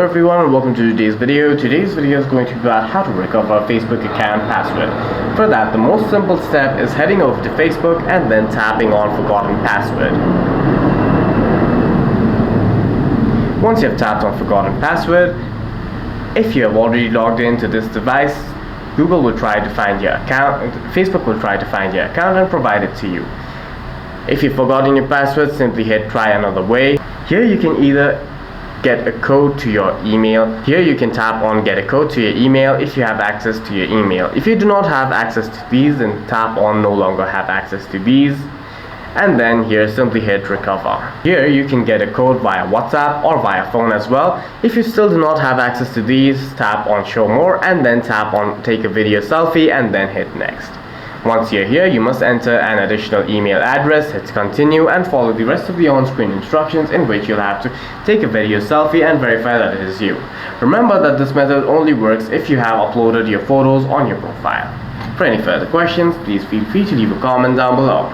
Hello everyone and welcome to today's video. Today's video is going to be about how to recover a Facebook account password. For that, the most simple step is heading over to Facebook and then tapping on forgotten password. Once you have tapped on forgotten password, if you have already logged into this device, Google will try to find your account, Facebook will try to find your account and provide it to you. If you've forgotten your password, simply hit try another way. Here you can either get a code to your email. Here you can tap on get a code to your email if you have access to your email. If you do not have access to these, then tap on no longer have access to these. And then here simply hit recover. Here you can get a code via WhatsApp or via phone as well. If you still do not have access to these, tap on show more and then tap on take a video selfie and then hit next. Once you're here, you must enter an additional email address, hit continue and follow the rest of the on-screen instructions, in which you'll have to take a video selfie and verify that it is you. Remember that this method only works if you have uploaded your photos on your profile. For any further questions, please feel free to leave a comment down below.